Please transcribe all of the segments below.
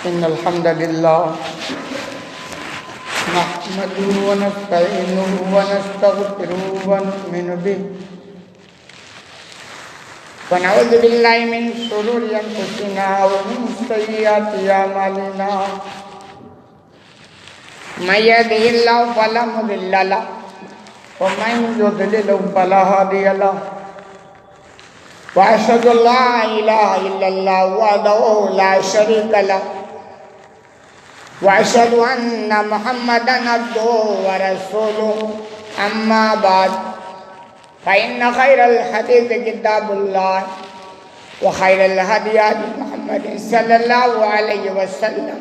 إن الحمد لله نحمده ونستعينه ونستغفره ونؤمن به ونعوذ بالله من شرور أنفسنا ومن سيئات أعمالنا من يهده الله فلا مضل له ومن يضلل فلا هادي له وأشهد أن لا إله إلا الله وحده لا شريك له وأشهد أن محمدا عبده ورسوله أما بعد فإن خير الحديث كتاب الله وخير الهدي هدي محمد صلى الله عليه وسلم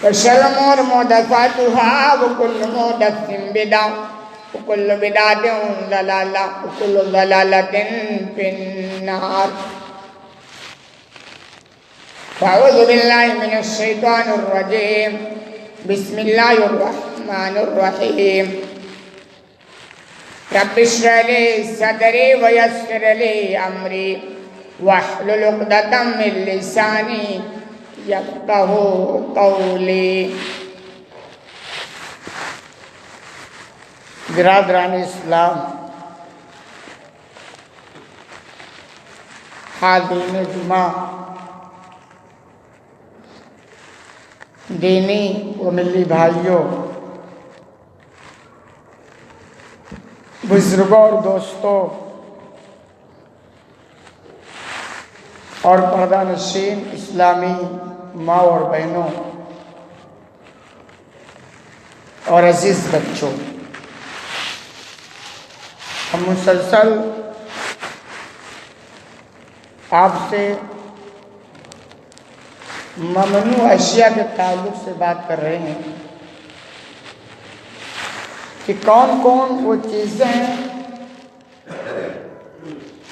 وشر الأمور محدثاتها وكل محدثة بدعة وكل بدعة ضلالة وكل ضلالة في النار. فأعوذ بالله من الشيطان الرجيم. بسم الله الرحمن الرحيم. رب اشرح لي صدري ويسر لي أمري واحلل عقدة من لساني يفقهوا قولي. برادران اسلام، حاضرین جمعہ، دینی و ملی بھائیوں، بزرگوں اور دوستوں اور پردہ نشین اسلامی ماں اور بہنوں اور عزیز بچوں، ہم مسلسل آپ سے ممنوع اشیاء کے تعلق سے بات کر رہے ہیں کہ کون کون وہ چیزیں ہیں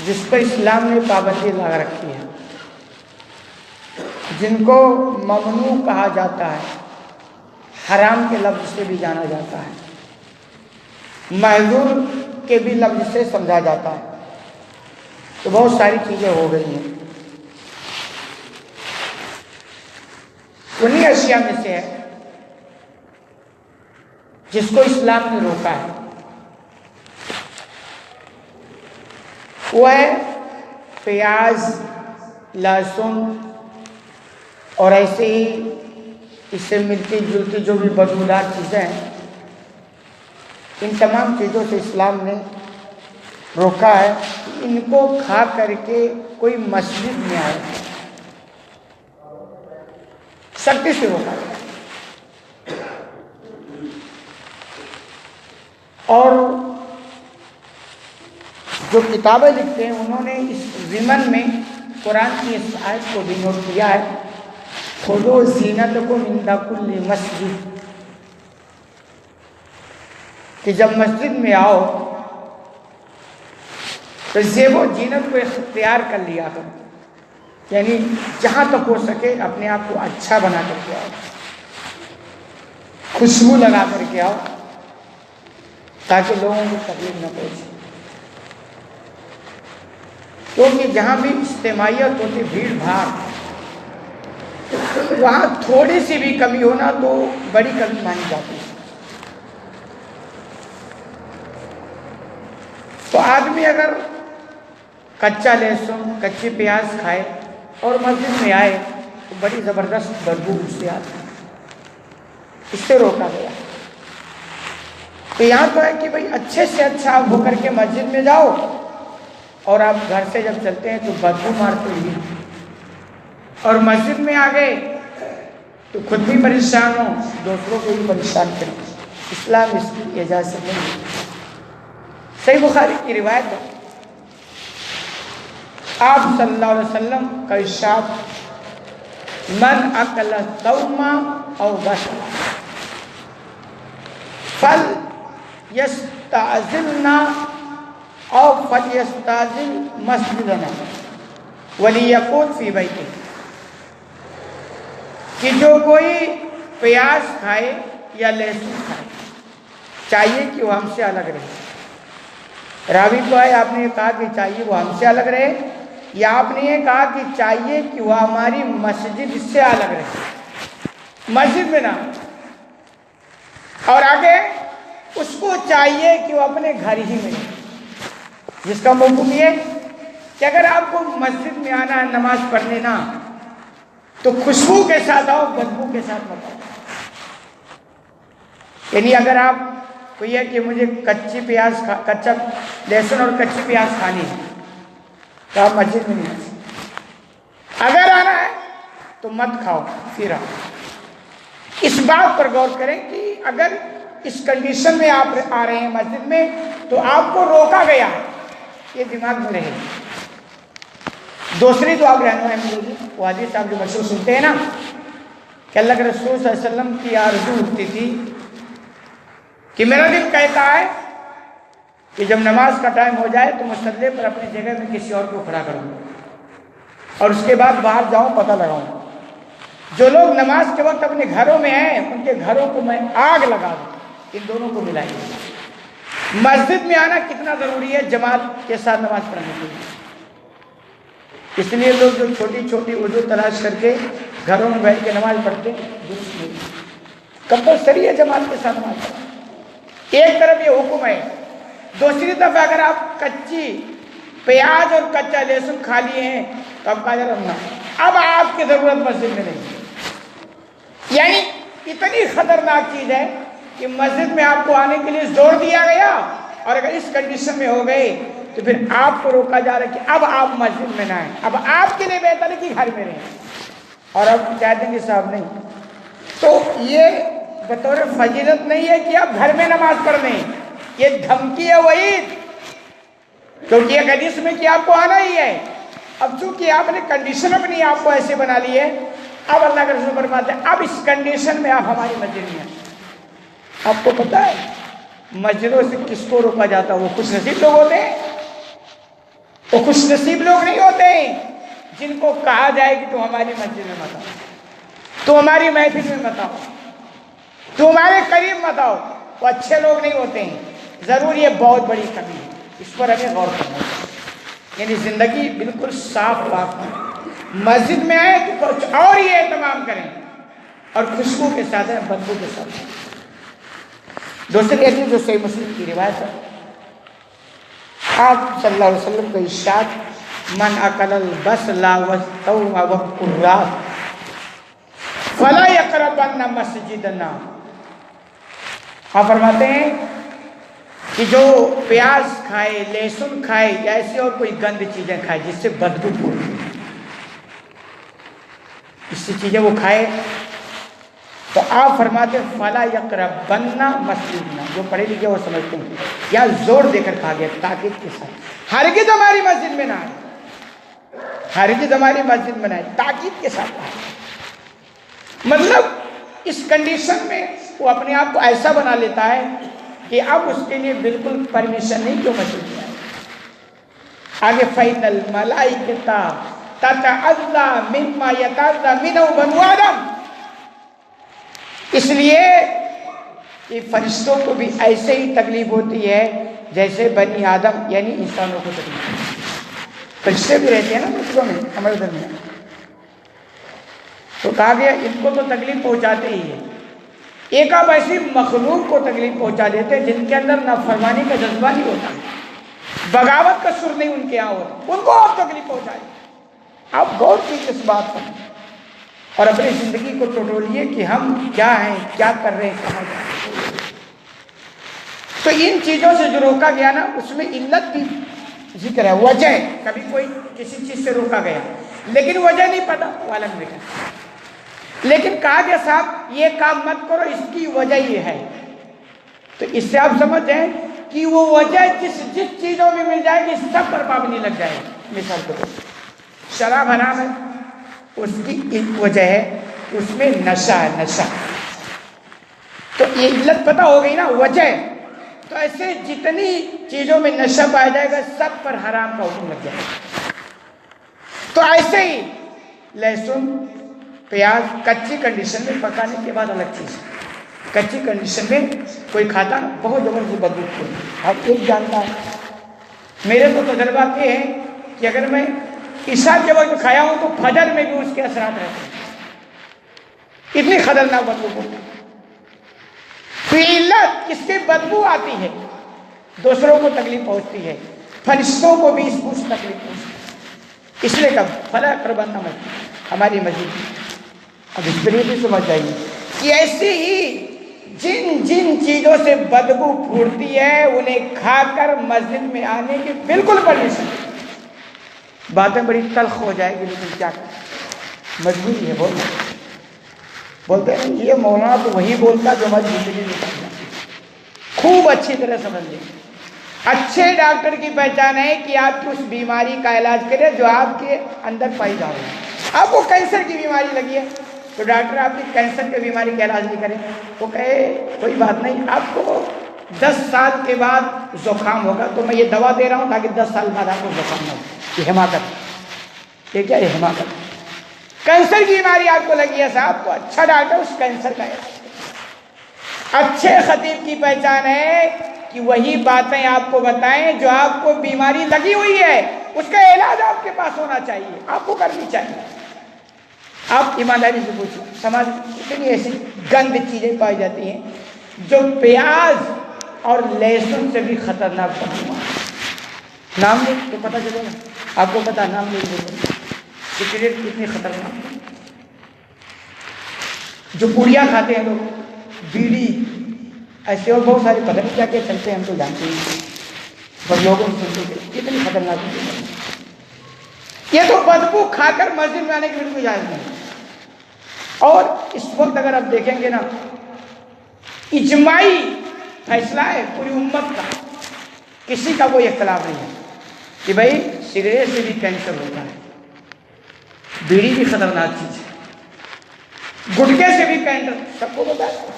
جس پر اسلام نے پابندی لگا رکھی ہے، جن کو ممنوع کہا جاتا ہے، حرام کے لفظ سے بھی جانا جاتا ہے، محظور کے بھی لفظ سے سمجھا جاتا ہے. تو بہت ساری چیزیں ہو گئی ہیں. انہی اشیاء میں سے ہے جس کو اسلام نے روکا ہے، وہ ہے پیاز، لہسن اور ایسے ہی اس سے ملتی جلتی جو بھی بدبودار چیزیں ہیں. ان تمام چیزوں سے اسلام نے روکا ہے کہ ان کو کھا کر کے کوئی مسجد میں آئے، سختی سے روکا ہے. اور جو کتابیں لکھتے ہیں انہوں نے اس ضمن میں قرآن کی اس آیت کو بھی نوٹ کیا ہے، خُذُوا زِینَتَکُمْ عِنْدَ کُلِّ مسجد، کہ جب مسجد میں آؤ تو زیب و زینت کو اختیار کر لیا کرو، یعنی جہاں تک ہو سکے اپنے آپ کو اچھا بنا کر کے آؤ، خوشبو لگا کر کے آؤ تاکہ لوگوں کو تکلیف نہ پہنچے. کیونکہ جہاں بھی اجتماعیت ہوتی، بھیڑ بھاڑ، وہاں تھوڑی سی بھی کمی ہونا تو بڑی کمی مانی جاتی ہے. تو آدمی اگر کچا لہسن، کچی پیاز کھائے اور مسجد میں آئے تو بڑی زبردست بدبو اس سے آتی ہے، اس سے روکا گیا. تو یہاں تو ہے کہ بھئی اچھے سے اچھا آپ ہو کر کے مسجد میں جاؤ، اور آپ گھر سے جب چلتے ہیں تو بدبو مارتے ہی، اور مسجد میں آ گئے تو خود بھی پریشان ہو، دوسروں کو بھی پریشان کریں. اسلام اس کی اجازت نہیں. صحیح بخاری کی روایت ہے، آپ صلی اللہ علیہ وسلم کا ارشاد، من اکل ثوم او بصل فلیستأذننا او فلیستأذن مسجدنا ولیقول فی بیتہ، کہ جو کوئی پیاز کھائے یا لہسن کھائے چاہیے کہ وہ ہم سے الگ رہے. راوی کو ہے آپ نے کہا کہ چاہیے وہ ہم سے الگ رہے یہ آپ نے یہ کہا کہ چاہیے کہ وہ ہماری مسجد سے الگ رہے، مسجد میں نہ، اور آگے اس کو چاہیے کہ وہ اپنے گھر ہی میں رہے، جس کا مفہوم یہ کہ اگر آپ کو مسجد میں آنا ہے نماز پڑھنے نا، تو خوشبو کے ساتھ آؤ، بدبو کے ساتھ مت آؤ۔ یعنی اگر آپ کو یہ کہ مجھے کچا لہسن اور کچی پیاز کھانی ہے تو آپ مسجد میں نہیں آ سکتے، اگر آنا ہے تو مت کھاؤ پھر آؤ۔ اس بات پر غور کریں کہ اگر اس کنڈیشن میں آپ آ رہے ہیں مسجد میں تو آپ کو روکا گیا ہے، یہ دماغ میں رہے۔ دوسری جو آپ رہنمائی ملے گی وہ حدیث آپ جو مشہور سنتے ہیں نا کہ اللہ کے رسول صلی اللہ علیہ وسلم کی آرزو ہوتی تھی کہ میرا دل کہتا ہے کہ جب نماز کا ٹائم ہو جائے تو مصلی پر اپنی جگہ میں کسی اور کو کھڑا کروں اور اس کے بعد باہر جاؤں پتہ لگاؤں، جو لوگ نماز کے وقت اپنے گھروں میں ہیں ان کے گھروں کو میں آگ لگا دوں، ان دونوں کو ملائیے۔ مسجد میں آنا کتنا ضروری ہے جماعت کے ساتھ نماز پڑھنے کے لیے، اس لیے لوگ جو چھوٹی چھوٹی اردو تلاش کر کے گھروں میں بیٹھ کے نماز پڑھتے ہیں درست نہیں، کمپلسری ہے جماعت کے ساتھ نماز پڑھنا۔ ایک طرف یہ حکم ہے، دوسری طرف اگر آپ کچی پیاز اور کچا لہسن کھا لیے ہیں تو آپ کہا جا رہا اب آپ کی ضرورت مسجد میں نہیں، یعنی اتنی خطرناک چیز ہے کہ مسجد میں آپ کو آنے کے لیے زور دیا گیا، اور اگر اس کنڈیشن میں ہو گئے تو پھر آپ کو روکا جا رہا ہے کہ اب آپ مسجد میں نہ آئیں، اب آپ کے لیے بہتر ہے کہ گھر میں رہیں، اور اب کہتے ہیں کہ صاحب نہیں، تو یہ بطور فضیلت نہیں ہے کہ آپ گھر میں نماز پڑھ لیں، یہ دھمکی ہے وعید، کیونکہ یہ حدیث میں کہ آپ کو آنا ہی ہے۔ اب چونکہ آپ نے کنڈیشن اپنی آپ کو ایسے بنا لی ہے، اب اللہ کے رسول فرماتے ہیں اب اس کنڈیشن میں آپ ہماری مسجد میں ہیں۔ آپ کو پتا ہے مسجدوں سے کس کو روکا جاتا ہے؟ وہ خوش نصیب لوگ ہوتے ہیں، وہ خوش نصیب لوگ نہیں ہوتے ہیں جن کو کہا جائے کہ تم ہماری مسجد میں مت آؤ، تو ہماری محفل میں مت آؤ، تو ہمارے قریب مت آؤ، وہ اچھے لوگ نہیں ہوتے ہیں۔ ضرور یہ بہت بڑی کمی ہے، اس پر ہمیں غور کرنا چاہیے، یعنی زندگی بالکل صاف پاک ہے، مسجد میں آئے تو کچھ اور یہ اہتمام کریں، اور خوشبو کے ساتھ ہے بدبو کے ساتھ۔ دوسری حدیث جو صحیح مسلم کی روایت ہے، آپ صلی اللہ علیہ وسلم کا ارشاد من اکل البصل والثوم والقرات فلا یقربن مسجدنا، آپ فرماتے ہیں کہ جو پیاز کھائے، لہسن کھائے یا ایسی اور کوئی گند چیزیں کھائے جس سے بدبو پھوٹتی ہے، اس سے چیزیں وہ کھائے تو آپ فرماتے ہیں فلا یقربن مسجدنا، جو پڑھے لکھے وہ سمجھتے ہیں یا زور دے کر کھا گیا تاکید کے ساتھ، ہرگز ہماری مسجد میں نہ آئے، ہرگز ہماری مسجد میں نہ آئے، تاکید کے ساتھ آئے۔ مطلب اس کنڈیشن میں وہ اپنے آپ کو ایسا بنا لیتا ہے کہ اب اس کے لیے بالکل پرمیشن نہیں جو مسجد میں آئے۔ آگے فَإِنَّ الْمَلَائِكَةَ تَتَعَذَّى مِمَّا يَتَعَذَّى مِنْهُ بَنُو آدَمَ، اس لیے کہ فرشتوں کو بھی ایسے ہی تکلیف ہوتی ہے جیسے بنی آدم یعنی انسانوں کو تکلیف ہوتی ہے۔ فرشتے بھی رہتے ہیں نا مسجدوں میں ہمارے درمیان، تو کہا گیا ان کو تو تکلیف پہنچاتے ہی ہے، ایک آپ ایسی مخلوق کو تکلیف پہنچا دیتے ہیں جن کے اندر نافرمانی کا جذبہ نہیں ہوتا، بغاوت کا سر نہیں ان کے یہاں ہوتا، ان کو آپ تکلیف پہنچائیں۔ آپ غور کیجیے اس بات پر اور اپنی زندگی کو ٹٹولیے کہ ہم کیا ہیں، کیا کر رہے ہیں، کہاں جا رہے ہیں۔ تو ان چیزوں سے جو روکا گیا نا اس میں علت بھی ذکر ہے، وجہ ہے، کبھی کوئی کسی چیز سے روکا گیا لیکن وجہ نہیں پتا وہ الگ ذکر ہے، لیکن کہا گیا صاحب یہ کام مت کرو اس کی وجہ یہ ہے، تو اس سے آپ سمجھیں کہ وہ وجہ جس چیزوں میں مل جائے گی سب پر پابندی لگ جائے گی۔ مثال کے طور پر شراب حرام ہے، اس کی ایک وجہ ہے اس میں نشہ ہے، نشہ، تو یہ علت پتہ ہو گئی نا، وجہ ہے، تو ایسے جتنی چیزوں میں نشہ پایا جائے گا سب پر حرام کا حکم لگ جائے گا۔ تو ایسے ہی لہسن پیاز کچی کنڈیشن میں پکانے کے بعد الگ چیز ہے، کچی کنڈیشن میں کوئی کھاتا بہت زبردست بدبو ہوتی ہے۔ اب ایک جانتا ہے، میرے تو تجربات یہ ہے کہ اگر میں عشاء کے وقت کھایا ہوں تو فجر میں بھی اس کے اثرات رہتے ہیں، اتنی خطرناک بدبو ہوتی ہے۔ علت اس کی بدبو آتی ہے، دوسروں کو تکلیف پہنچتی ہے، فرشتوں کو بھی اس بوجھ تکلیف پہنچتی ہے، اس لیے کب فلا قربان مسجد ہماری مسجد کی۔ اب اس طریقے بھی سمجھ جائیے کہ ایسی ہی جن جن چیزوں سے بدبو پھوٹتی ہے انہیں کھا کر مسجد میں آنے کی بالکل پرمیشن۔ باتیں بڑی تلخ ہو جائے گی لیکن کیا کریں، مجبوری ہے بولنا۔ بولتے ہیں یہ مولانا تو وہی بولتا جو ہماری زندگی میں کرنا۔ خوب اچھی طرح سمجھ لیں، اچھے ڈاکٹر کی پہچان ہے کہ آپ کی اس بیماری کا علاج کرے جو آپ کے اندر پائی جا رہی ہے۔ آپ کو کینسر کی بیماری لگی ہے تو ڈاکٹر آپ کی کینسر کی بیماری کا علاج نہیں کرے، وہ کہے کوئی بات نہیں، آپ کو 10 سال کے بعد زکام ہوگا تو میں یہ دوا دے رہا ہوں تاکہ 10 سال بعد آپ کو زکام نہ ہو۔ یہ حماقت، یہ کیا ہے حماقت۔ کینسر کی بیماری آپ کو لگی ہے صاحب تو اچھا ڈاکٹر اس کینسر کا علاج کرے۔ اچھے خطیب کی پہچان ہے کہ وہی باتیں آپ کو بتائیں جو آپ کو بیماری لگی ہوئی ہے، اس کا علاج آپ کے پاس ہونا چاہیے، آپ کو کرنی چاہیے۔ آپ ایمانداری سے پوچھیں، سماج میں کتنی ایسی گند چیزیں پائی جاتی ہیں جو پیاز اور لہسن سے بھی خطرناک بدبو ہے۔ نام لیں تو پتہ چلے گا، آپ کو پتا نام لیں سگریٹ کتنی خطرناک ہے۔ جو پوڑیاں کھاتے ہیں لوگ، بیڑی، ایسے اور بہت سارے پتہ نہیں کیا کیا چلتے ہیں، ہم تو جانتے ہیں پر لوگوں سے سنتے ہیں کتنی خطرناک ہے۔ یہ تو بدبو کھا کر مسجد میں آنے کی بالکل اجازت نہیں۔ اور اس وقت اگر آپ دیکھیں گے نا، اجماعی فیصلہ ہے پوری امت کا، کسی کا کوئی اختلاف نہیں ہے کہ بھائی سگریٹ سے بھی کینسر ہوتا ہے، بیڑی بھی خطرناک چیز ہے، گٹکے سے بھی کینسر، سب کو پتا ہے۔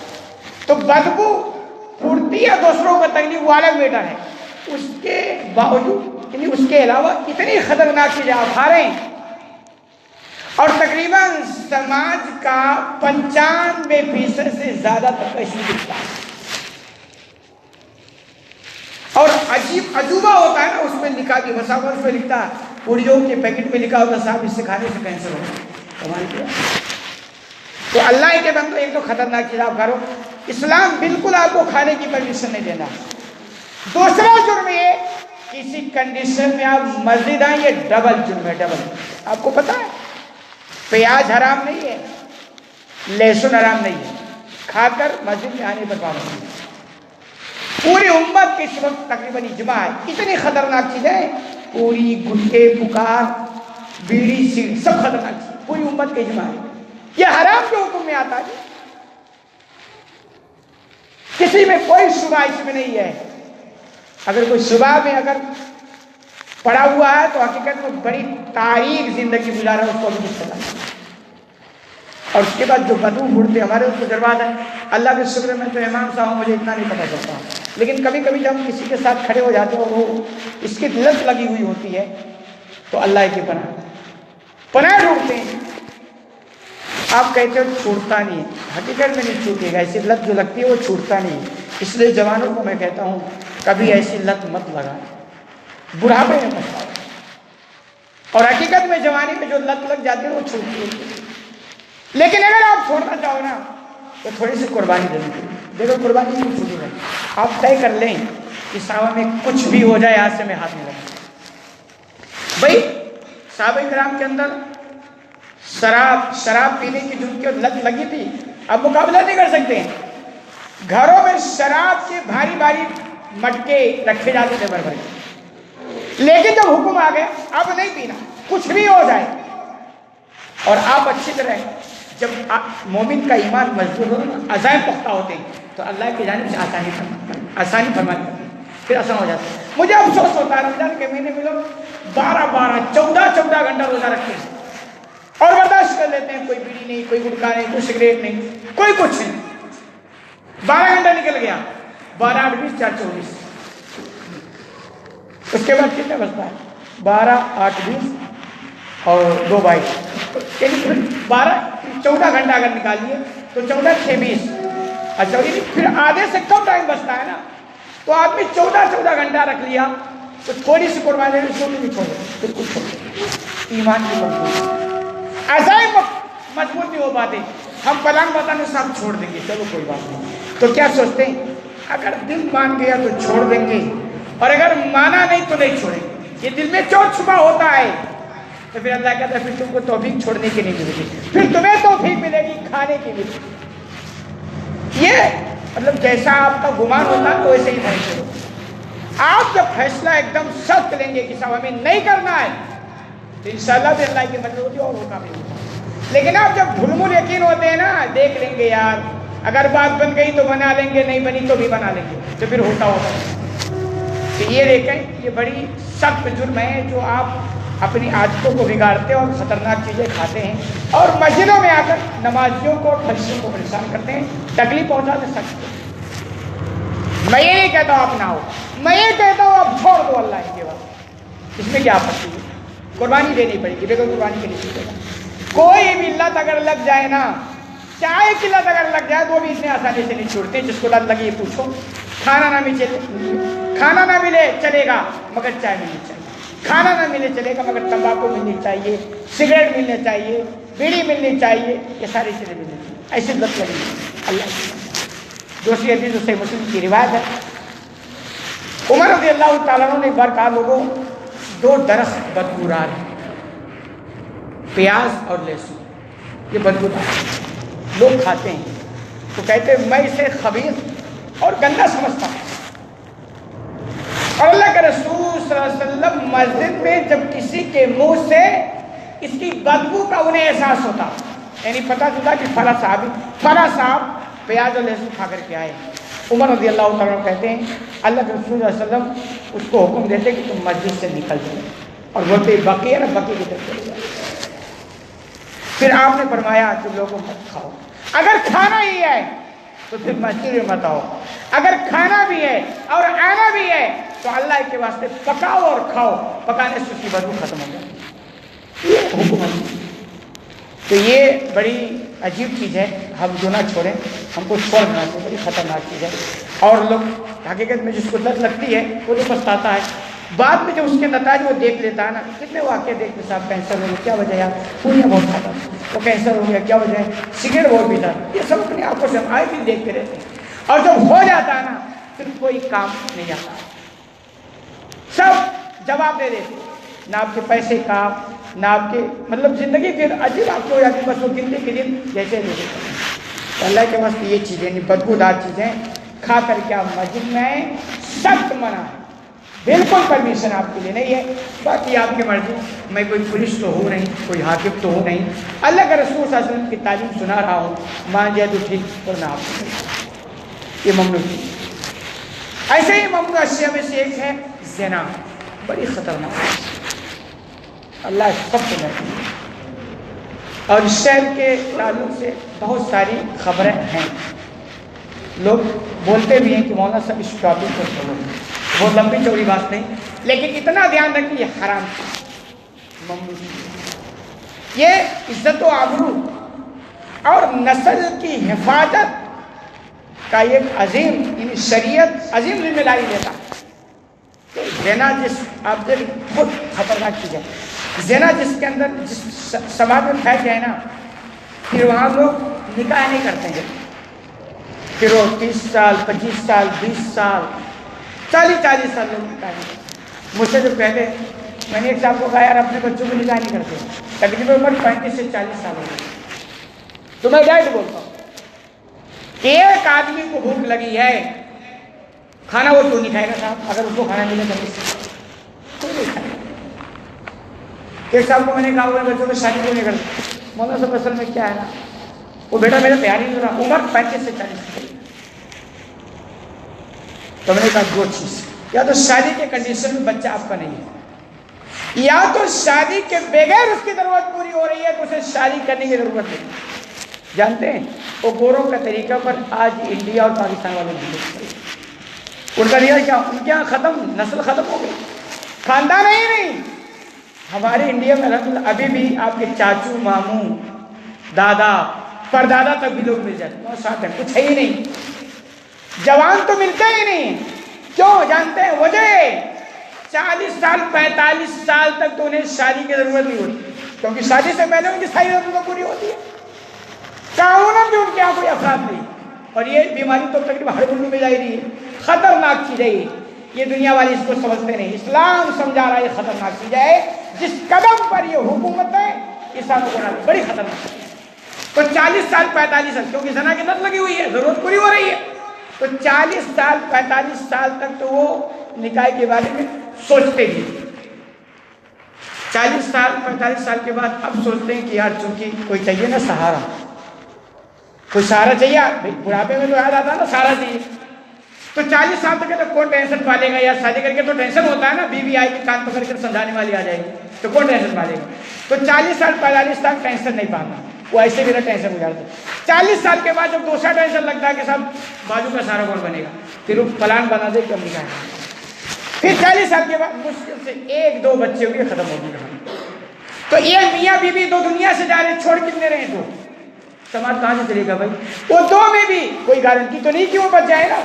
تو بدبو پھوٹتی ہے دوسروں کا تکلیف، وہ الگ میٹر ہے، اس کے باوجود یعنی اس کے علاوہ اتنی خطرناک چیزیں آپ کھا رہے ہیں، اور تقریباً سماج کا 95% سے زیادہ تک ایسی دکھتا ہے۔ اور عجیب عجوبہ ہوتا ہے نا، اس میں لکھا کہ مسافر اس میں لکھتا ہے، پوڑیوں کے پیکٹ میں لکھا ہوتا صاحب اس سے کھانے سے کینسر ہوگا۔ کمال کیا۔ تو اللہ کے بندو ایک تو خطرناک چیز آپ کھا، اسلام بالکل آپ کو کھانے کی پرمیشن نہیں دینا۔ دوسرا جرم یہ کسی کنڈیشن میں آپ مسجد آئیں، یہ ڈبل جرم ہے، ڈبل۔ آپ کو پتا ہے پیاز حرام نہیں ہے، لہسن حرام نہیں ہے، کھا کر مسجد میں آنے پر پابندی ہے۔ پوری امت کے اس وقت تقریباً اجماع ہے، اتنی خطرناک چیزیں، پوری گٹکے پکار بیڑی سیڑھی سب خطرناک چیز، پوری امت کے اجماع ہے۔ یہ حرام کے حکم میں آتا ہے، کسی میں کوئی شبہ اس میں نہیں ہے۔ اگر کوئی شبہ میں اگر پڑا ہوا ہے تو حقیقت میں بڑی تاریخ زندگی گزارا اس کو بھی نہیں پتا۔ اور اس کے بعد جو بدبو پھوٹتے ہمارے اس کو تجربات ہے۔ اللہ کے شکر میں تو امام صاحب مجھے اتنا نہیں پتا چلتا، لیکن کبھی کبھی جب کسی کے ساتھ کھڑے ہو جاتے ہیں اور وہ اس کی لت لگی ہوئی ہوتی ہے تو اللہ کی پناہ ڈھونڈتے ہیں۔ آپ کہتے ہو چھوٹتا نہیں ہے، حقیقت میں نہیں چھوٹے گا، ایسی لت جو لگتی ہے وہ چھوٹتا نہیں ہے۔ اس لیے جوانوں کو میں کہتا ہوں کبھی ایسی لت مت لگا، بڑھاپے میں مت لگا۔ اور حقیقت میں جوانی میں جو لت لگ جاتی ہے وہ چھوٹتی ہے، لیکن اگر آپ چھوڑنا چاہو نا تو تھوڑی سی قربانی دینی چاہیے۔ دیکھو قربانی نہیں چھوٹی ہے، آپ طے کر لیں کہ صحابہ میں کچھ بھی ہو جائے آج سے میں ہاتھ نہیں لگاؤں۔ بھائی صحابہ کرام کے اندر شراب پینے کی جن کی لت لگی تھی، اب مقابلہ نہیں کر سکتے ہیں۔ گھروں میں شراب کے بھاری بھاری مٹکے رکھے جاتے تھے بھر، لیکن جب حکم آ گیا اب نہیں پینا، کچھ بھی ہو جائے۔ اور آپ اچھی طرح جب مومن کا ایمان مضبوط ہو، عزائم پختہ ہوتے ہیں تو اللہ کی جانب سے آسانی فرماتی ہے، پھر آسان ہو جاتا ہے۔ مجھے افسوس ہوتا ہے رمضان کے مہینے میں لوگ 14 گھنٹہ روزہ رکھتے ہیں اور برداشت کر لیتے ہیں، کوئی بیڑی نہیں، کوئی گٹکا نہیں، کوئی سگریٹ نہیں، کوئی کچھ نہیں۔ 12 گھنٹہ نکل گیا، 12 8 20 4 24، اس کے بعد کتنے بجتا ہے؟ 12 8 20 اور 2 22، 14 گھنٹہ اگر نکالیے تو 14 6 20، اچھا پھر آدھے سے کم ٹائم بچتا ہے نا، تو آدمی 14 گھنٹہ رکھ لیا تو تھوڑی سی قربانی چھوٹی نہیں چھوڑے، بالکل چھوڑے۔ ایمان کی کمزوری، عزائم مضبوط نہیں ہو پاتے. ہم پلان بتانے سے آپ چھوڑ دیں گے، چلو کوئی بات نہیں. تو کیا سوچتے ہیں اگر دل مان گیا تو چھوڑ دیں گے، اور اگر مانا نہیں تو نہیں چھوڑیں گے. یہ دل میں چور چھپا ہوتا ہے. تو پھر اللہ کہتا ہے پھر تم کو توفیق چھوڑنے کی نہیں ملے گی، پھر تمہیں توفیق ملے گی کھانے کی ملے گی. یہ مطلب جیسا آپ کا گمان ہوتا ہے ویسے ہی فیصلے ہو. آپ جب فیصلہ ایک دم سخت لیں گے کہ صاحب ہمیں نہیں کرنا ہے تو انشاءاللہ بھی اللہ کی مدد ہوگی اور وہ کام ہوگا. لیکن آپ جب بھلمل یقین ہوتے ہیں نا، دیکھ لیں گے یار اگر بات بن گئی تو بنا لیں گے، نہیں بنی تو بھی بنا لیں گے، تو پھر ہوتا ہوگا. تو یہ دیکھیں، یہ بڑی سخت جرم ہے جو آپ اپنی عادتوں کو بگاڑتے ہیں اور خطرناک چیزیں کھاتے ہیں، اور مسجدوں میں آ کر نمازیوں کو مسجدوں کو پریشان کرتے ہیں، تکلیف پہنچاتے سکتے ہیں. میں یہ نہیں کہتا ہوں آپ نہ ہو، میں یہ کہتا ہوں آپ چھوڑ دو اللہ کے بعد. اس میں کیا آپتی ہے؟ قربانی دینی پڑے گی، بغیر قربانی کے لیے دے گا. کوئی بھی لت اگر لگ جائے نا، چائے کی لت اگر لگ جائے تو بھی اتنے آسانی سے نہیں چھوڑتے. جس کو لت لگی پوچھو، کھانا نہ ملے چلے گا مگر چائے ملنی چاہیے، کھانا نہ ملے چلے گا مگر تمباکو ملنی چاہیے، سگریٹ ملنے چاہیے، بیڑی ملنی چاہیے، یہ ساری چیزیں ملنی چاہیے. ایسی لت لگی اللہ کی. دوسری حدیث صحیح مسلم کی روایت ہے، عمر رضی اللہ تعالیٰ عنہ نے ایک بار کہا لوگوں 2 درخت بدبودار ہیں، پیاز اور لہسن، یہ بدبودار ہیں، لوگ کھاتے ہیں. تو کہتے ہیں میں اسے خبیث اور گندا سمجھتا ہوں. اور اللہ کے رسول صلی اللہ علیہ وسلم مسجد میں جب کسی کے منہ سے اس کی بدبو کا انہیں احساس ہوتا، یعنی پتہ چلتا کہ فلاں صاحب پیاز اور لہسن کھا کر کے آئے، عمر رضی اللہ تعالیٰ عنہ کہتے ہیں اللہ کے رسول صلی اللہ علیہ وسلم اس کو حکم دیتے کہ تم مسجد سے نکل جاؤ، اور بولتے بقی ہے نا، بقی کی طرف چلے جاؤ. پھر آپ نے فرمایا کہ لوگوں مت کھاؤ، اگر کھانا ہی ہے تو پھر مسجد میں مت آؤ، اگر کھانا بھی ہے اور آنا بھی ہے تو اللہ کے واسطے پکاؤ اور کھاؤ، پکانے سے اس کی بدبو ختم ہو جائے. یہ حکم ہے. تو یہ بڑی عجیب چیز ہے، ہم جو نہ چھوڑیں، ہم کو چھوڑنا چاہیے، بڑی خطرناک چیز ہے. اور لوگ حقیقت میں جس کو لت لگتی ہے وہ تو پچھتاتا ہے، بعد میں جب اس کے نتائج وہ دیکھ لیتا ہے نا. کتنے واقعے دیکھتے صاحب کینسر ہو گیا، کیا وجہ ہے؟ پوریاں بہت کھاتا وہ کینسر ہو گیا، کیا وجہ ہے؟ سگریٹ بہت پیتا. یہ سب اپنی آنکھوں سے ہم آئے بھی دیکھتے رہتے ہیں، اور جب ہو جاتا ہے نا پھر کوئی کام نہیں آتا، سب جواب دے دیتے، نہ آپ کے پیسے کا، نہ آپ کے مطلب زندگی پھر عجیب آپ کو ہو جاتی، بس وہ گنتے کے دن جیسے لے دیتے. اللہ کے واسطے یہ چیزیں نہیں، بدبودار چیزیں کھا کر کے آپ مسجد میں آئیں، سخت منع ہے، بالکل پرمیشن آپ کے لیے نہیں ہے. باقی آپ کی مرضی. میں کوئی پولیس تو ہوں نہیں، کوئی حاکم تو ہوں نہیں، اللہ کے رسول صلی اللہ علیہ وسلم کی تعلیم سنا رہا ہوں، مان جائے تو ٹھیک ورنہ آپ یہ ممنوع چیز. ایسے ہی ممنوع اشیاء میں سے ایک ہے زنا، بڑی خطرناک ہے، اللہ سب کو محفوظ. اور اس شہر کے تعلق سے بہت ساری خبریں ہیں، لوگ بولتے بھی ہیں کہ مولانا صاحب اس ٹاپک پر چھوڑو، بہت لمبی چوڑی بات نہیں، لیکن اتنا دھیان رکھیں یہ حرام ممنوع ہے. یہ عزت و آبرو اور نسل کی حفاظت کا ایک عظیم، یعنی شریعت عظیم ذمہ داری دیتا ہے. زنا جس آپ دیکھ بہت خطرناک چیز ہے، زنا جس کے اندر جس سماج میں پھیل جائے نا، پھر وہاں لوگ نکاح نہیں کرتے ہیں، پھر وہ 30 سال 25 سال 20 سال 40 سال لوگ نکاح نہیں کرتے. مجھ سے جو پہلے میں نے ایک صاحب کو کہا یار اپنے بچوں کو نکاح نہیں کرتے، تقریباً عمر 35 سے 40 سال ہو گئی. تو میں ڈائٹ بولتا ہوں کہ ایک آدمی کو بھوک لگی ہے، کھانا وہ کیوں نہیں کھائے گا صاحب؟ اگر اس کو کھانا ملے تو کوئی نہیں کھائے گا. ایک صاحب کو میں نے کہا وہ بچوں کو شادی کیوں نہیں کرتے؟ مولانا صاحب اصل میں کیا ہے نا، وہ بیٹا میرا تیار ہی نہیں ہو رہا، عمر 35 سے 40. تو میں نے کہا 2 چیز، یا تو شادی کے کنڈیشن میں بچہ آپ کا نہیں ہے، یا تو شادی کے بغیر اس کی ضرورت پوری ہو رہی ہے تو اسے شادی کرنے کی ضرورت نہیں. جانتے ہیں وہ گوروں کا طریقہ پر آج انڈیا اور پاکستان والے بھی ان کا ریا کیا، ان کے یہاں ختم، نسل ختم ہو گئی، خاندان ہی نہیں. ہمارے انڈیا میں الحمدللہ ابھی بھی آپ کے چاچو، ماموں، دادا، پردادا تک بھی لوگ مل جاتے ہیں، ساتھ ہیں، کچھ ہے ہی نہیں، جوان تو ملتے ہی نہیں. کیوں جانتے ہیں وجہ؟ 40 سال 45 سال تک تو انہیں شادی کی ضرورت نہیں ہوتی. کیونکہ شادی سے پہلے ان کی ساری ضرورتیں پوری ہوتی ہے، تعاون بھی ان کے یہاں کوئی افراد نہیں. اور یہ بیماری تو تقریباً ہر ملک میں جا رہی ہے. خطرناک چیز ہے یہ دنیا والے اس کو سمجھتے نہیں. اسلام سمجھا رہا ہے یہ خطرناک چیز ہے. جس قدم پر یہ حکومت ہے انسانوں کو نہ بڑی خطرناک ہے. تو 40 سال 45 سال کیونکہ زنا کی لت لگی ہوئی ہے، ضرورت پوری ہو رہی ہے، تو 40 سال 45 سال تک تو وہ نکاح کے بارے میں سوچتے ہی. 40 سال 45 سال کے بعد اب سوچتے ہیں کہ یار چونکہ کوئی چاہیے نا سہارا، کوئی سہارا چاہیے. بڑھاپے میں تو یاد آتا نا سہارا چاہیے. تو 40 سال تک تو کون ٹینشن پالے گا؟ یا شادی کر کے تو ٹینشن ہوتا ہے نا، بیوی آئے گی کان پکڑ کر سمجھانے والی آ جائے گی تو کون ٹینشن پالے گا؟ تو 40 سال 45 سال ٹینشن نہیں پانا، وہ ایسے بھی نہ ٹینشن گزارتے. 40 سال کے بعد جب دوسرا ٹینشن لگتا ہے کہ صاحب بازو کا سارا کون بنے گا، پھر وہ پلان بنا دے کہ ہم نکاح. پھر 40 سال کے بعد مشکل سے 1-2 بچے ہوئے ختم ہو گئی. تو یہ میاں بیوی دو دنیا سے جا رہے، چھوڑ کتنے رہے؟ دو. سماج کہاں سے چلے گا بھائی؟ وہ دو میں بھی کوئی گارنٹی تو نہیں کہ وہ بچ جائے گا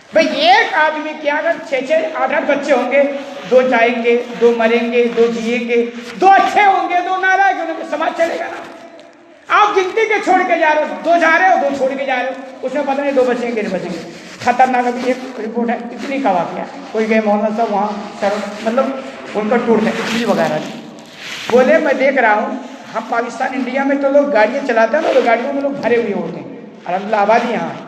بھائی. ایک آدمی کے اگر 6-6 8-8 بچے ہوں گے، 2 جائیں گے، 2 مریں گے، 2 جیئیں گے، 2 اچھے ہوں گے، 2 ناراض ہوں گے، سماج چلے گا نا. آپ گنتی کے چھوڑ کے جا رہے ہو، 2 جا رہے ہو، 2 چھوڑ کے جا رہے ہو، اس میں پتہ نہیں 2 بچیں گے نہیں بچیں گے. خطرناک. ابھی ایک رپورٹ ہے اتنی کا واقعہ ہے، کوئی گئے مولانا صاحب وہاں مطلب ان کا ٹور تھا اٹلی وغیرہ. بولے میں دیکھ رہا ہوں ہم پاکستان انڈیا میں تو لوگ گاڑیاں چلاتے ہیں نا، تو گاڑیوں میں لوگ بھرے ہوئے ہوتے ہیں، الحمدللہ آبادی یہاں ہے.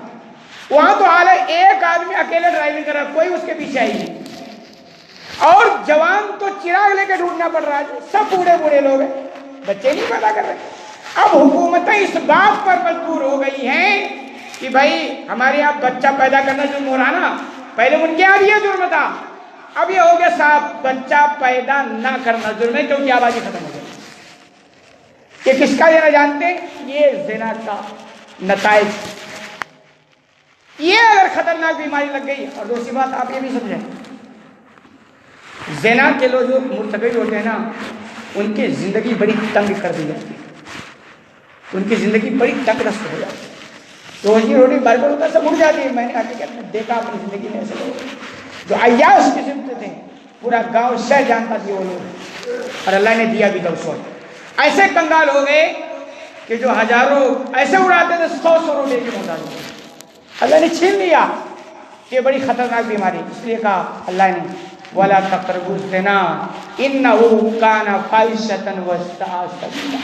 وہاں تو حال ہے ایک آدمی اکیلے ڈرائیونگ کر رہا ہے، کوئی اس کے پیچھے آئی نہیں. اور جوان تو چراغ لے کے ڈھونڈنا پڑ رہا ہے، سب بوڑھے لوگ ہیں، بچے نہیں پیدا کر رہے. اب حکومتیں اس بات پر مجبور ہو گئی ہیں کہ بھائی ہمارے یہاں بچہ پیدا کرنا جرم ہو رہا نا. پہلے ان کے یہاں بھی یہ جرم تھا، اب یہ ہو گیا صاحب بچہ پیدا نہ کرنا جرم ہے کیونکہ آبادی ختم ہو گئی. یہ کس کا لینا جانتے ہیں؟ یہ زنا کا نتائج. یہ اگر خطرناک بیماری لگ گئی. اور دوسری بات آپ یہ بھی سمجھیں، زنا کے لوگ جو مرتکب ہوتے ہیں نا ان کی زندگی بڑی تنگ کر دی جاتی ہے، ان کی زندگی بڑی تنگ رست ہو جاتی ہے. روزی روٹی برباد ہوتا سب اڑ جاتی ہے. میں نے حقیقت میں دیکھا اپنی زندگی میں ایسے لوگ جو عیاش قسم کے تھے، پورا گاؤں شہر جانتا تھے وہ لوگ، اور اللہ نے دیا بھی تھا اس وقت. ایسے کنگال ہو گئے کہ جو ہزاروں ایسے اڑاتے تھے 100 روٹی کے محتاج ہو گئے. اللہ نے چھین لیا. یہ بڑی خطرناک بیماری. اس لیے کہا اللہ نے وَلَا تَقْرَبُوا الزِّنَا إِنَّهُ كَانَ فَاحِشَةً وَسَاءَ سَبِيلًا.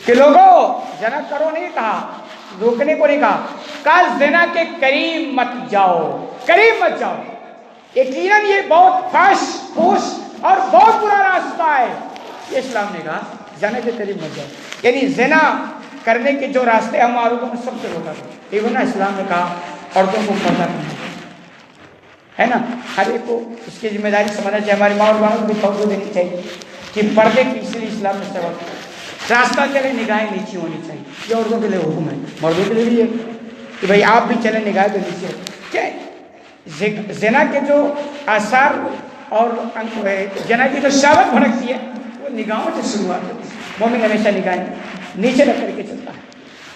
کہ لوگوں زنا کرو نہیں کہا، روکنے کو نہیں کہا زنا کے قریب مت جاؤ، قریب مت جاؤ. یقیناً یہ بہت فحش فحش اور بہت برا راستہ ہے. یہ اسلام نے کہا زنا کے قریب مت جاؤ، یعنی زنا کرنے کے جو راستے ہم عورتوں کو سب سے روکا تھا. ایون اسلام نے کہا عورتوں کو پردہ کرنا ہے نا. ہر ایک کو اس کی ذمہ داری سمجھنا چاہیے. ہماری ماں اور بہنوں کو بھی توجہ دینی چاہیے کہ پردے کی اس لیے اسلام نے سبق راستہ چلے نگاہیں نیچی ہونی چاہیے. یہ عورتوں کے لیے حکم ہے، مردوں کے لیے بھی ہے کہ بھائی آپ بھی چلیں نگاہیں تو نیچے. کیا زنا کے جو آثار اور زنا کی جو شہوت بھڑکتی ہے وہ نگاہوں سے شروعات ہوتی ہے. مومن ہمیشہ نگاہیں نیچے رکھ کر کے چلتا ہے.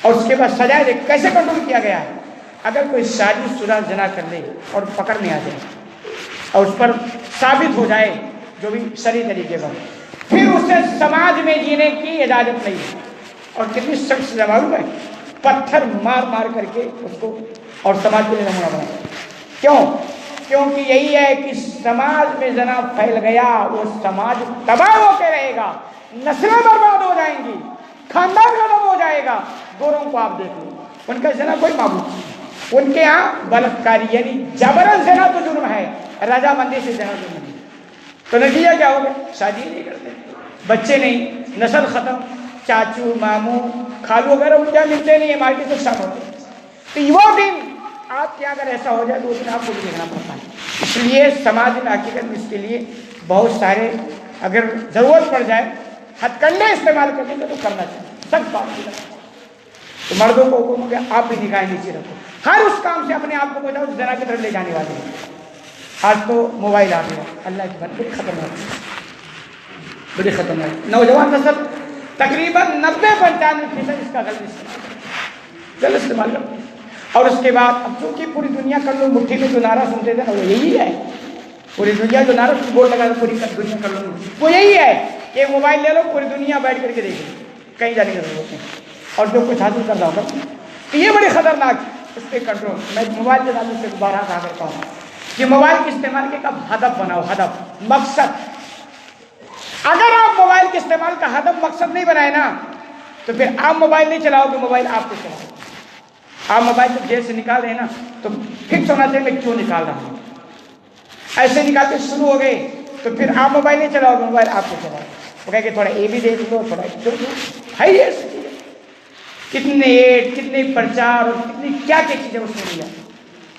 اور اس کے بعد سجائے کیسے کنٹرول کیا گیا ہے؟ اگر کوئی شادی شدہ زنا کر لے اور پکڑ میں آ جائے اور اس پر ثابت ہو جائے جو بھی شرعی طریقے کا، پھر اسے سماج میں جینے کی اجازت نہیں ہے. اور کتنی سخت سزا معلوم ہے؟ پتھر مار مار کر کے اس کو اور سماج کے لیے نمونہ بنایا. کیوں؟ کیونکہ یہی ہے کہ سماج میں زنا پھیل گیا وہ سماج تباہ ہو کے رہے گا، نسلیں برباد ہو جائیں گی، خاندان ختم ہو جائے گا. گوروں کو آپ دیکھ لو، ان کا زنا کوئی معبود نہیں. ان کے ہاں بلتکاری یعنی جبرن زنا تو جرم ہے، رضامندی سے زنا جرم نہیں. تو نتیجہ کیا ہوگا؟ شادی نہیں کرتے، بچے نہیں، نسل ختم. چاچو ماموں خالو وغیرہ ان کے ملتے نہیں ہے، مارکیٹ سے شام ہوتے. تو وہ دن آپ کے اگر ایسا ہو جائے تو اس دن آپ کو بھی دیکھنا پڑتا ہے. اس لیے سماج میں حقیقت میں اس کے لیے بہت سارے اگر ضرورت پڑ جائے ہتھ کنڈے استعمال کرنے کا تو کرنا چاہیے. سخت بات نہیں. تو مردوں کو حکم ہو گیا آپ بھی نگاہیں نیچے رکھو، ہر اس کام سے اپنے آپ کو بچاؤ زنا کی طرف لے جانے والے ہیں. آج تو موبائل آ گیا، اللہ کی بات بڑی خطرناک، بڑی خطرناک. نوجوان نسل تقریباً 90-95% اس کا غلط استعمال کرتے ہیں. اور اس کے بعد اب چونکہ پوری دنیا کر لو مٹھی میں جو نعرہ سنتے تھے نا وہ یہی ہے. پوری دنیا جو نعرہ بورڈ لگا تھا پوری دنیا کر لو وہ یہی ہے کہ ایک موبائل لے لو پوری دنیا بیٹھ کر کے دیکھیں، کہیں جانے کی ضرورت نہیں، اور جو کچھ حاصل کرنا ہوگا تو یہ بڑی خطرناک، اس پہ کنٹرول۔ میں موبائل کے تعلق سے دوبارہ کہا کرتا ہوں کہ موبائل کے استعمال کے کب ہدف بناؤ، ہدف مقصد۔ اگر آپ موبائل کے استعمال کا ہدف مقصد نہیں بنائے نا تو پھر آپ موبائل نہیں چلاؤ گے، موبائل آپ کو چلاؤ۔ آپ موبائل کو جیب سے نکال رہے ہیں نا تو فکس ہونا چاہیے میں کیوں نکال رہا ہوں، ایسے نکال کے شروع ہو گئے تو پھر آپ موبائل نہیں چلاؤ گے، موبائل آپ کو چلاؤ۔ وہ کہہ کہ تھوڑا اے بھی دیکھ لو، تھوڑا ہے یہ کتنے ایڈ، کتنے پرچار اور کتنی کیا کیا چیزیں اس میں ملا،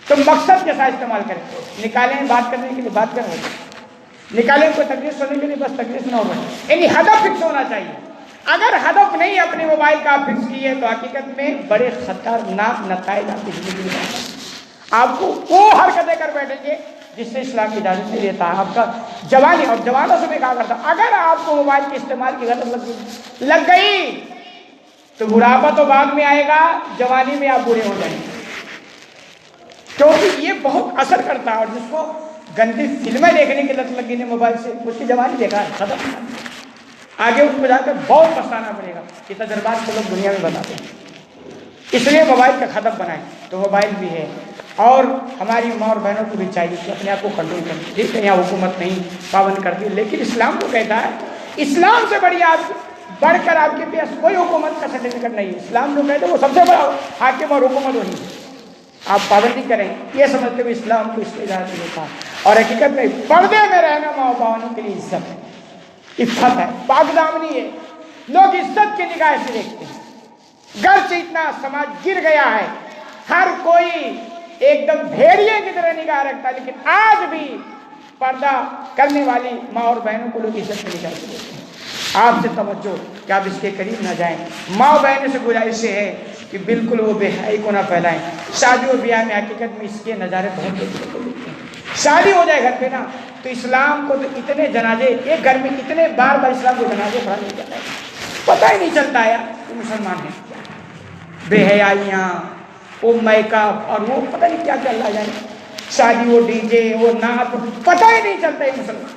تو مقصد کے ساتھ استعمال کریں۔ نکالیں بات کرنے کے لیے بات کریں، نکالیں کوئی تقریر سننے کے لیے بس تقریر نہ ہوگا، یعنی ہدف فکس ہونا چاہیے۔ اگر ہدف نہیں اپنے موبائل کا آپ فکس کیے تو حقیقت میں بڑے خطرناک نتائج آپ کی زندگی میں آپ کو وہ حرکتیں کر بیٹھیں گے جس سے اسلام کی اجازت نہیں دیتا ہے۔ آپ کا جوانی، اور جوانوں سے بھی کہا کرتا اگر آپ کو موبائل کے استعمال کی غلط لگ گئی تو بڑھاپا تو بعد میں آئے گا، جوانی میں آپ برے ہو جائیں گے، کیونکہ یہ بہت اثر کرتا ہے۔ اور جس کو گندی فلمیں دیکھنے کی لت لگی ہے موبائل سے، اس کی جوانی بیکار ہے، ختم، آگے اس کو جا کر بہت پچھتانا پڑے گا۔ یہ تجربات کو لوگ دنیا میں بتاتے ہیں۔ اس لیے موبائل کا ہدف بنائیں تو موبائل بھی ہے، اور ہماری ماں اور بہنوں کو بھی چاہیے کہ اپنے آپ کو کنٹرول کریں۔ ٹھیک ہے یہاں حکومت نہیں پابند کرتی، لیکن اسلام کو کہتا ہے، اسلام سے بڑھ کر آپ کے پاس کوئی حکومت کا سرٹیفکیٹ نہیں ہے۔ اسلام جو کہتے ہیں وہ سب سے بڑا حاکم اور حکومت وہی ہے، آپ پابندی کریں یہ سمجھتے ہوئے اسلام کو اس کی اجازت دیتا ہے۔ اور حقیقت میں پردے میں رہنا ماں باپ کے لیے عزت ہے، عفت ہے، پاک دامنی ہے، لوگ عزت کی نگاہ سے دیکھتے ہیں۔ گرچہ اتنا سماج گر گیا ہے، ہر کوئی ایک دم بھیڑیے کی طرح نگاہ رکھتا ہے، لیکن آج بھی پردہ کرنے والی ماں اور بہنوں کو لوگ عزت کی نگاہ سے دیکھتے ہیں۔ آپ سے توجہ کہ آپ اس کے قریب نہ جائیں۔ ماں و بہنوں سے گزارش ہے کہ بالکل وہ بے حیائی کو نہ پھیلائیں۔ شادی و بیاہ میں حقیقت میں اس کے نظارے بہت دیکھنے کو ملتے ہیں۔ شادی ہو جائے گھر پہ نا تو اسلام کو تو اتنے جنازے، ایک گھر میں اتنے بار بار اسلام کو جنازے پڑھا نہیں جاتا ہے، پتہ ہی نہیں چلتا ہے کہ مسلمان ہیں۔ بے حیائیاں، وہ میک اپ اور وہ پتہ نہیں کیا کیا اللہ جانے، شادی وہ ڈی جے وہ نعت، پتہ ہی نہیں چلتا ہے مسلمان۔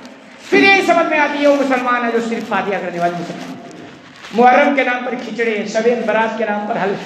پھر یہی سمجھ میں آتی ہے وہ مسلمان ہے جو صرف فاتحہ کرنے والے مسلمان۔ محرم کے نام پر کھچڑے، شب برات کے نام پر حلوے،